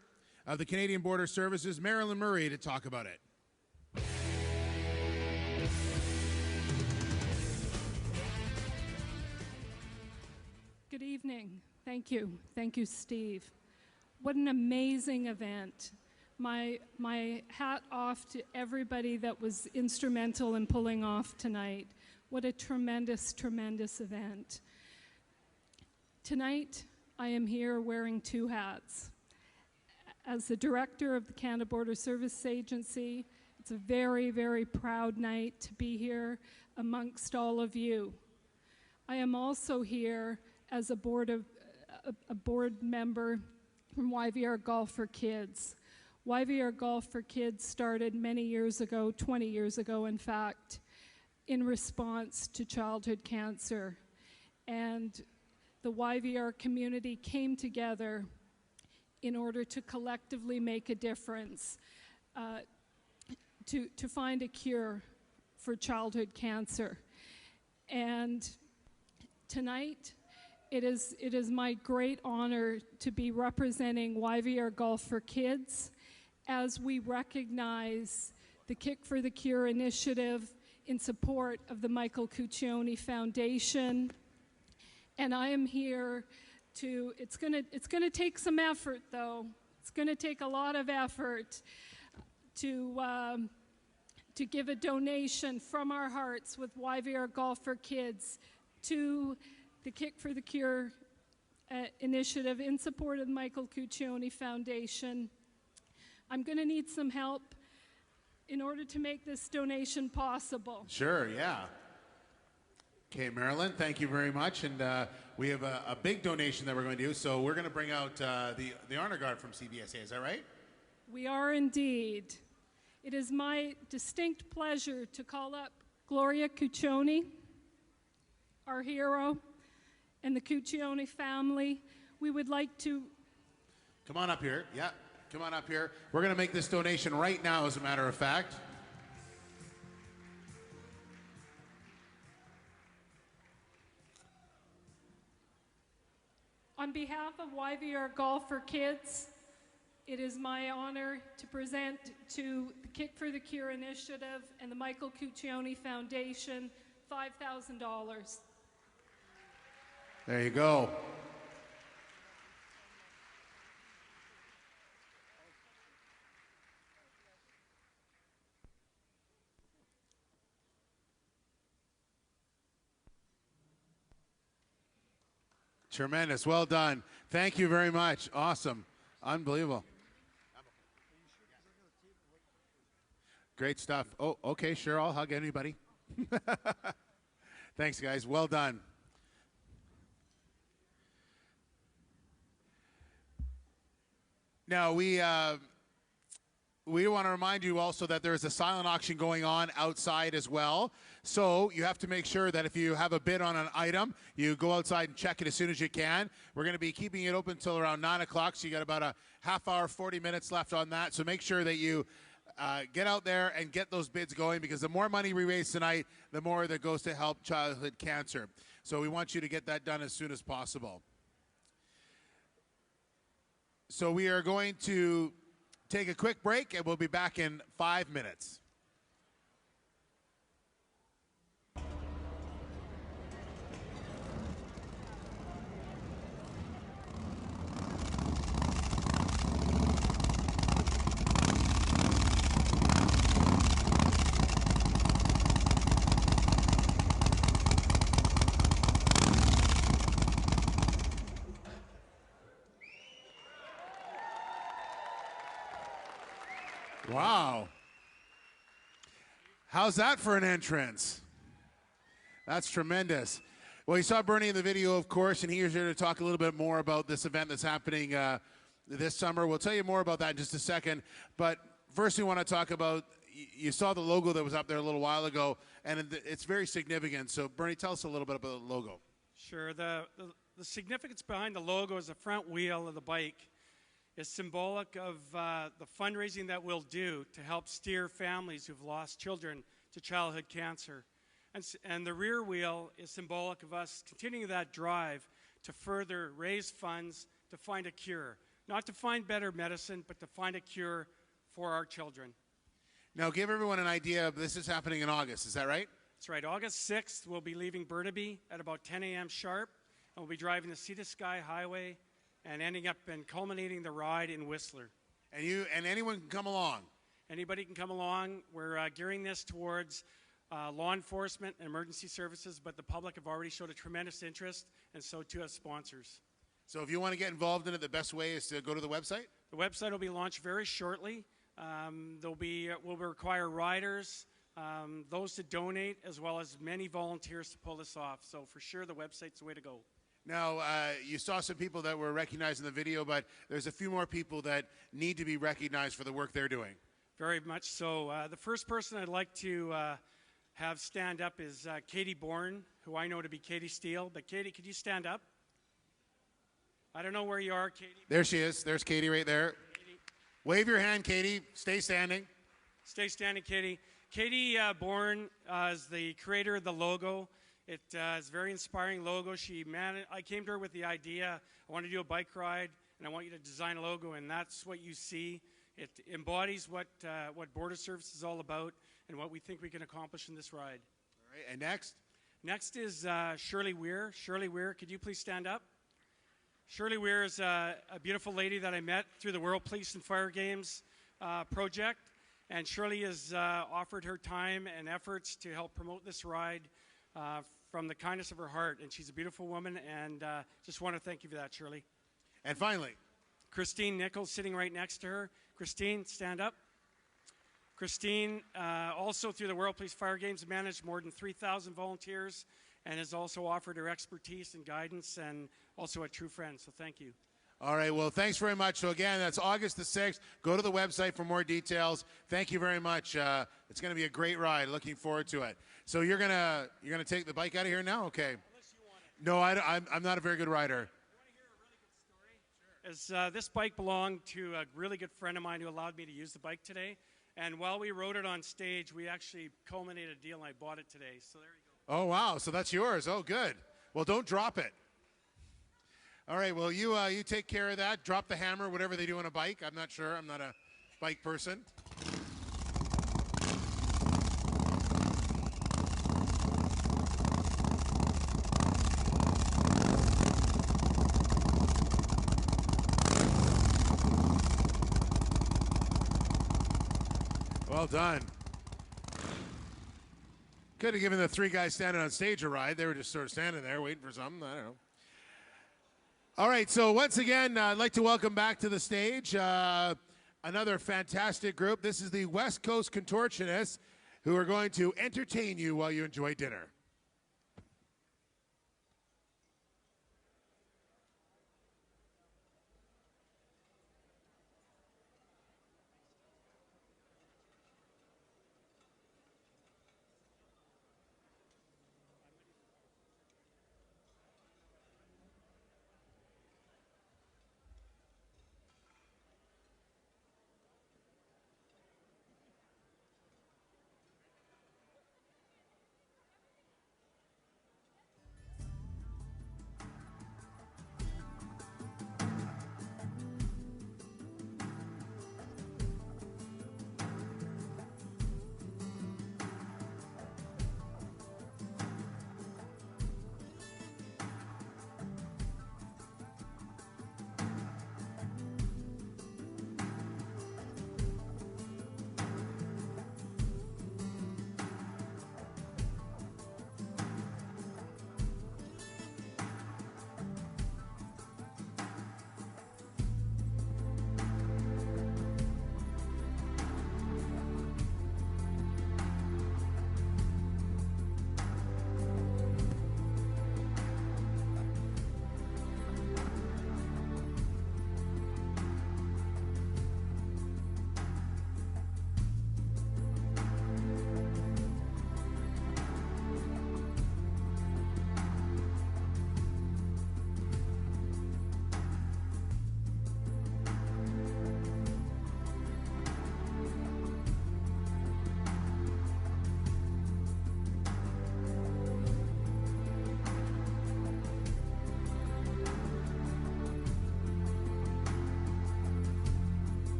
of the Canadian Border Services, Marilyn Murray, to talk about it. Good evening. Thank you. Thank you, Steve. What an amazing event. My hat off to everybody that was instrumental in pulling off tonight. What a tremendous, tremendous event. Tonight, I am here wearing two hats. As the director of the Canada Border Service Agency, it's a very, very proud night to be here amongst all of you. I am also here as a board member from YVR Golf for Kids. YVR Golf for Kids started many years ago, 20 years ago in fact, in response to childhood cancer. And the YVR community came together in order to collectively make a difference, to find a cure for childhood cancer. And tonight, it is my great honor to be representing YVR Golf for Kids as we recognize the Kick for the Cure initiative in support of the Michael Cuccione Foundation. And I am here to, it's gonna take some effort though. It's gonna take a lot of effort to give a donation from our hearts with YVR Golf for Kids to the Kick for the Cure initiative in support of the Michael Cuccione Foundation. I'm going to need some help in order to make this donation possible. Sure, yeah. Okay, Marilyn, thank you very much. And we have a big donation that we're going to do. So we're going to bring out the honor guard from CBSA. Is that right? We are indeed. It is my distinct pleasure to call up Gloria Cuccione, our hero, and the Cuccione family. We would like to... Come on up here. Yeah, come on up here. We're going to make this donation right now, as a matter of fact. On behalf of YVR Golf for Kids, it is my honor to present to the Kick for the Cure initiative and the Michael Cuccione Foundation $5,000. There you go. Tremendous. Well done. Thank you very much. Awesome. Unbelievable. Great stuff. Oh, okay, sure. I'll hug anybody. Thanks, guys. Well done. Now, we want to remind you also that there is a silent auction going on outside as well. So you have to make sure that if you have a bid on an item, you go outside and check it as soon as you can. We're going to be keeping it open until around 9 o'clock, so you got about a half hour, 40 minutes left on that. So make sure that you get out there and get those bids going, because the more money we raise tonight, the more that goes to help childhood cancer. So we want you to get that done as soon as possible. So we are going to take a quick break, and we'll be back in 5 minutes. Wow. How's that for an entrance? That's tremendous. Well, you saw Bernie in the video, of course, and he's here to talk a little bit more about this event that's happening this summer. We'll tell you more about that in just a second. But first, we want to talk about, you saw the logo that was up there a little while ago, and it's very significant. So, Bernie, tell us a little bit about the logo. Sure. The significance behind the logo is the front wheel of the bike. is symbolic of the fundraising that we'll do to help steer families who've lost children to childhood cancer. And the rear wheel is symbolic of us continuing that drive to further raise funds to find a cure. Not to find better medicine, but to find a cure for our children. Now, give everyone an idea of this is happening in August, is that right? That's right. August 6th, we'll be leaving Burnaby at about 10 a.m. sharp, and we'll be driving the Sea to Sky Highway and ending up and culminating the ride in Whistler. And anyone can come along? Anybody can come along. We're gearing this towards law enforcement and emergency services, but the public have already showed a tremendous interest, and so too have sponsors. So if you want to get involved in it, the best way is to go to the website? The website will be launched very shortly. We'll require riders, those to donate, as well as many volunteers to pull this off. So for sure, the website's the way to go. Now, you saw some people that were recognized in the video, but there's a few more people that need to be recognized for the work they're doing. Very much so. The first person I'd like to have stand up is Katie Bourne, who I know to be Katie Steele. But Katie, could you stand up? I don't know where you are, Katie. There she is. There's Katie right there. Katie. Wave your hand, Katie. Stay standing. Stay standing, Katie. Katie Bourne is the creator of the logo. It is a very inspiring logo. I came to her with the idea, I want to do a bike ride, and I want you to design a logo, and that's what you see. It embodies what Border Service is all about and what we think we can accomplish in this ride. All right, and next? Next is Shirley Weir. Shirley Weir, could you please stand up? Shirley Weir is a beautiful lady that I met through the World Police and Fire Games project, and Shirley has offered her time and efforts to help promote this ride from the kindness of her heart, and she's a beautiful woman, and just want to thank you for that, Shirley. And finally, Christine Nichols sitting right next to her. Christine, stand up. Christine, also through the World Police Fire Games, managed more than 3,000 volunteers and has also offered her expertise and guidance, and also a true friend, so thank you. All right, well, thanks very much. So again, that's August the 6th. Go to the website for more details. Thank you very much. It's going to be a great ride. Looking forward to it. So you're gonna take the bike out of here now? Okay. No, I'm not a very good rider. This bike belonged to a really good friend of mine who allowed me to use the bike today. And while we rode it on stage, we actually culminated a deal, and I bought it today. So there you go. Oh, wow. So that's yours. Oh, good. Well, don't drop it. All right. Well, you take care of that. Drop the hammer, whatever they do on a bike. I'm not sure. I'm not a bike person. Well done. Could have given the three guys standing on stage a ride. They were just sort of standing there waiting for something. I don't know. All right, so once again, I'd like to welcome back to the stage another fantastic group. This is the West Coast Contortionists, who are going to entertain you while you enjoy dinner.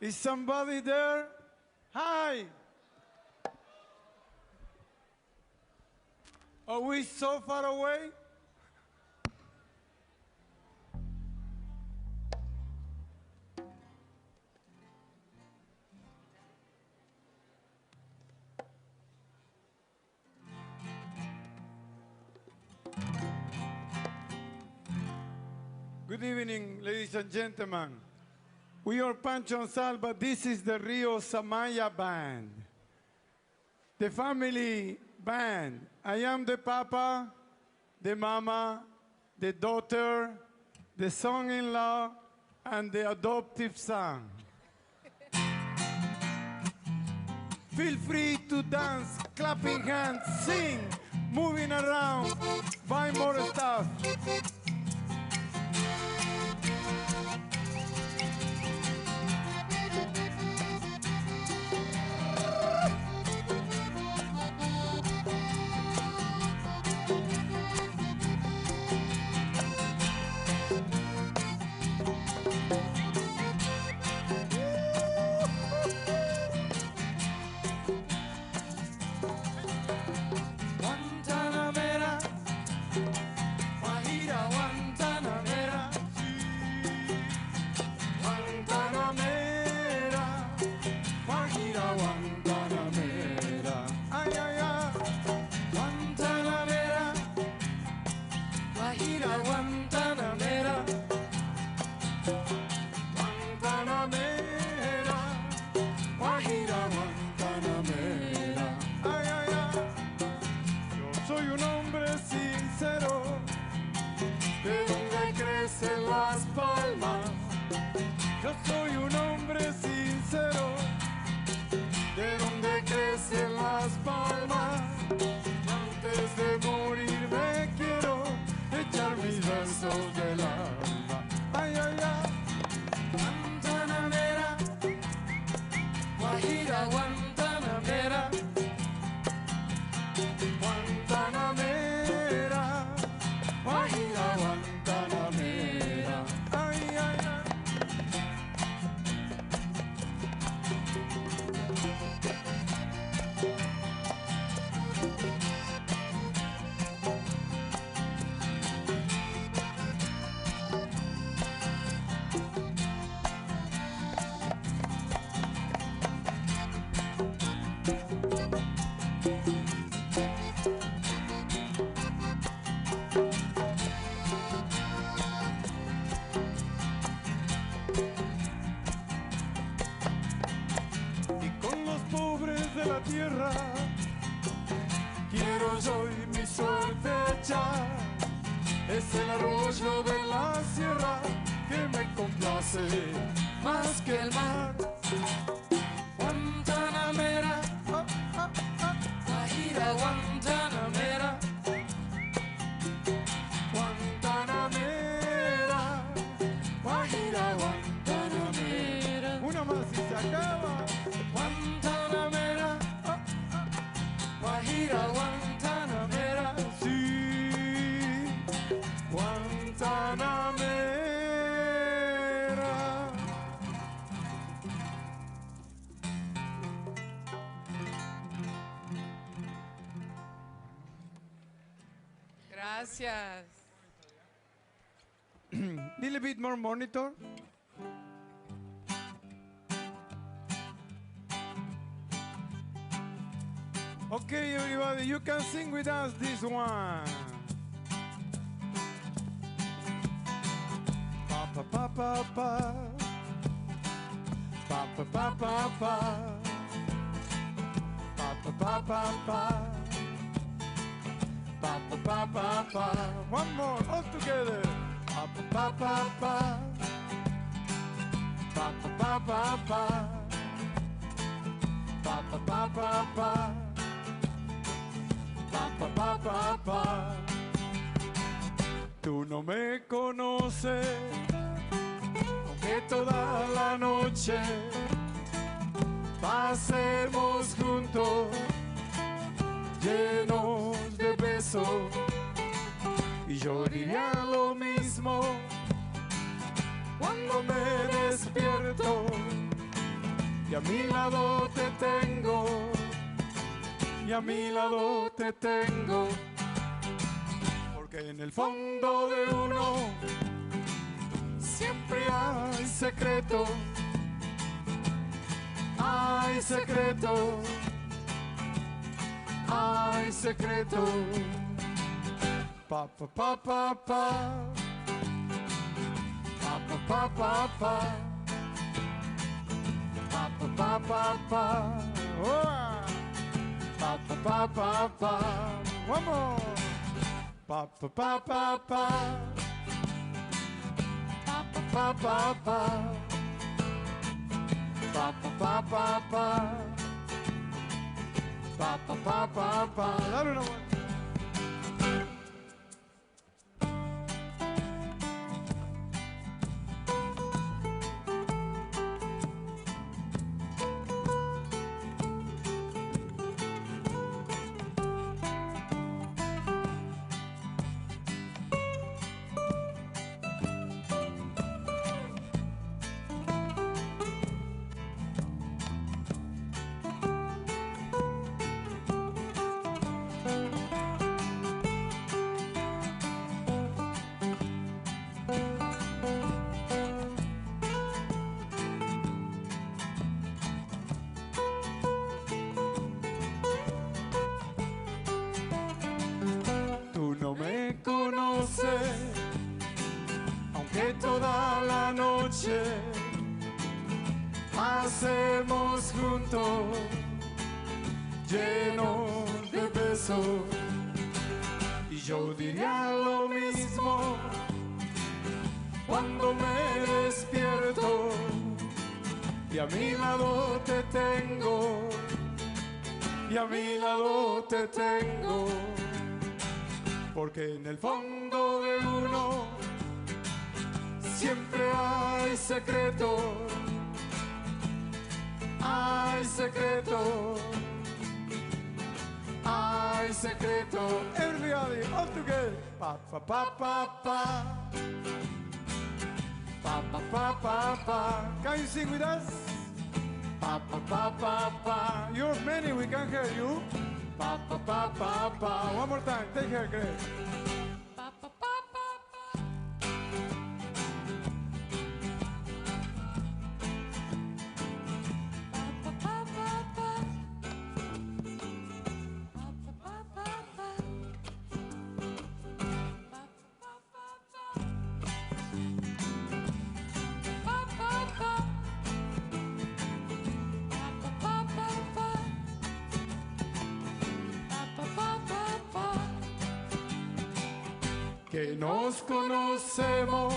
Is somebody there? Hi. Are we so far away? Good evening, ladies and gentlemen. We are Pancho and Sal, but this is the Rio Samaya Band, the family band. I am the papa, the mama, the daughter, the son-in-law, and the adoptive son. Feel free to dance, clapping hands, sing, moving around, buy more stuff. Guantanamera, Guajira, Guantanamera, Guantanamera, Guajira, Guantanamera, ay, ay, ay, Guantanamera, Guajira, Guantanamera, Guantanamera, Guajira, Guantanamera, ay, ay, ay. Soy un hombre sincero, de donde crecen las palmas. Yo soy un hombre sincero, de donde crecen las palmas. Antes de morir me quiero echar mis versos del alma. Ay, ay, ay. Guantanamera, Guajira, Guantanamera, Guantanamera, Guajira, Guantanamera, ay, ay, ay. Y con los pobres de la tierra quiero yo y mi suerte echar. Es el arroyo de la sierra que me complace más que el mar. Guantanamera, Guajira, Guantanamera, Guantanamera, Guajira, Guantanamera. Una más y se acaba. Guantanamera, Guajira, Guantanamera, sí, Guantanamera. Gracias. Little bit more monitor. Okay, everybody, you can sing with us this one. Pa pa pa pa pa. Pa pa pa pa pa. Pa pa pa pa pa. Pa pa pa pa pa. One more, all together. Pa pa pa pa pa. Pa pa pa pa pa. Pa pa pa pa pa. Pa pa pa pa pa. Tú no me conoces, aunque toda la noche pasemos juntos, llenos de besos, y yo diría lo mismo cuando me despierto y a mi lado te tengo, y a mi lado te tengo, porque en el fondo de uno siempre hay secreto, hay secreto, hay secreto. Pa pa pa pa pa, pa pa pa pa pa, pa pa pa pa pa, pa pa pa pa pa, one more. Pa pa pa pa pa, pa pa pa pa pa, pa pa pa pa pa, pa pa pa pa pa. Dale una vuelta. Tú no me conoces, aunque toda la noche hacemos juntos, llenos de besos. Y yo diría lo mismo cuando me despierto, y a mi lado te tengo, y a mi lado te tengo, porque en el fondo de uno siempre hay secreto, hay secreto, hay secreto. Everybody, all together. Pa pa pa pa pa, pa pa pa pa pa. Can you sing with us? Pa pa pa pa pa. You're many, we can hear you. Pa pa pa pa pa. One more time, take care, Grace. Pa pa pa pa pa. Pa pa pa pa pa. Pa pa pa pa pa. Pa pa pa pa. Pa pa pa. Pa pa pa pa. Que nos conocemos,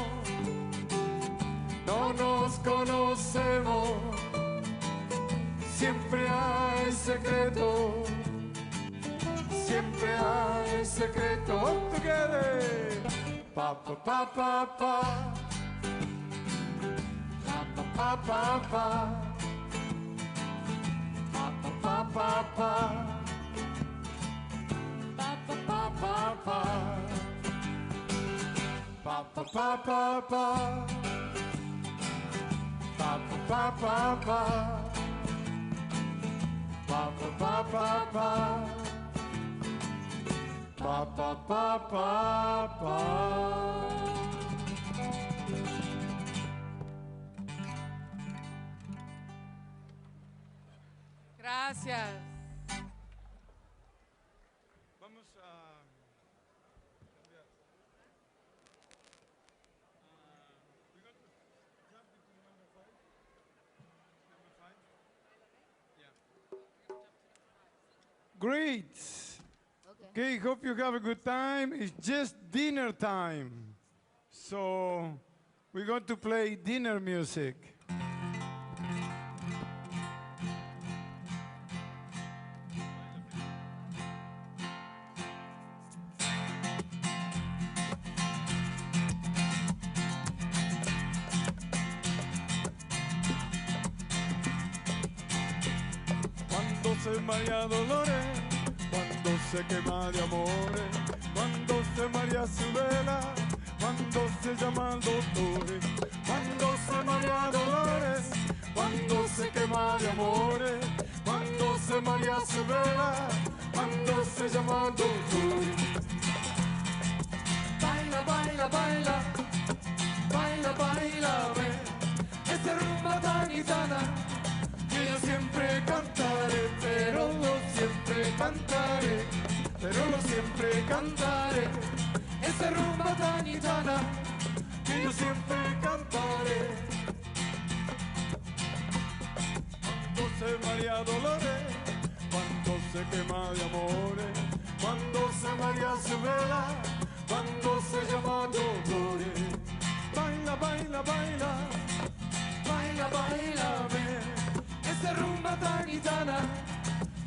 no nos conocemos, siempre hay secreto, siempre hay secreto. All together. Pa pa pa pa pa, pa pa pa pa pa, pa pa pa pa pa, pa pa pa pa pa. Pa pa pa pa pa, pa pa pa pa pa, pa pa pa pa pa, pa pa pa pa pa. Gracias. Vamos a cambiar. We're going to jump into number 5. Number 5. Yeah. Great. Okay, hope you have a good time. It's just dinner time. So we're going to play dinner music. Cuando se María Dolores, cuando se quema de amores, cuando se María su vela, cuando se llama al doctor, cuando se María Dolores, cuando se quema de amores, cuando se marea su vela, cuando se llama dolor. Baila, baila, baila, baila, baila, esta rumba tan gitana que yo siempre cantaré, pero no siempre cantaré, pero no siempre cantaré. Esta rumba tan gitana que yo siempre cantaré. Cuando se marea dolores, cuando se quema de amores, cuando se marea su vela, cuando se llama dolores. Baila, baila, baila, baila, baila, esta rumba tan gitana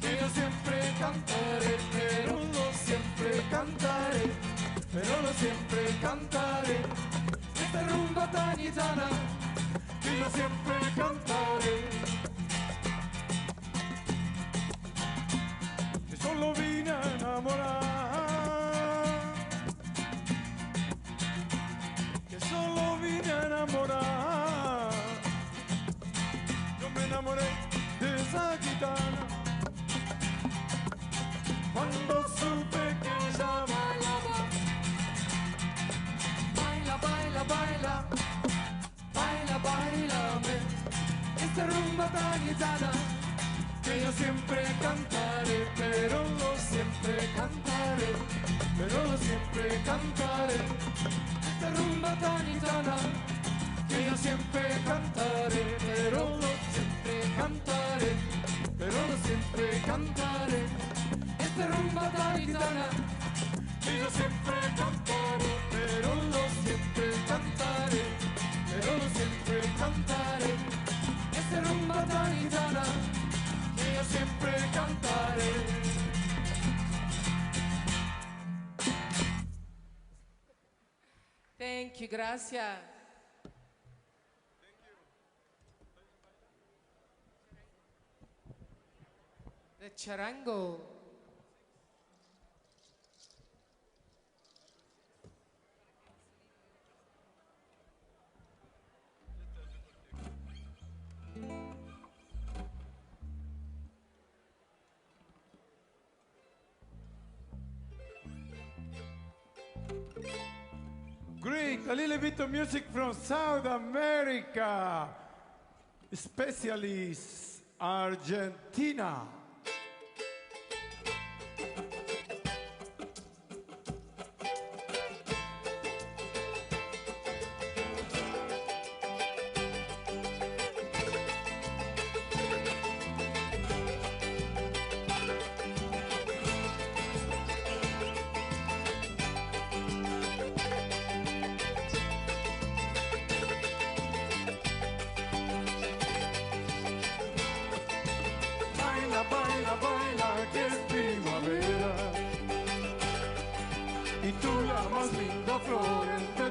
que yo siempre cantaré, pero no siempre cantaré, pero no siempre cantaré. Esta rumba tan gitana que yo siempre cantaré. Que solo vine a enamorar, que solo vine a enamorar. Yo me enamoré de esa gitana cuando supe que ella bailaba. Baila, baila, baila, baila, bailame esta rumba tan gitana que yo siempre cantaré, pero no siempre cantaré, pero no siempre cantaré. Esta rumba tan gitana que yo siempre cantaré, pero no siempre cantaré, pero no siempre cantaré. Esta rumba tan gitana que yo siempre cantaré, pero no siempre cantaré, pero no siempre cantaré. Esta rumba tan gitana que yo siempre cantaré. Thank you, gracias. The charango. Great, a little bit of music from South America, especially Argentina. Baila, baila, baila, que es primavera. Y tú la más linda flor entre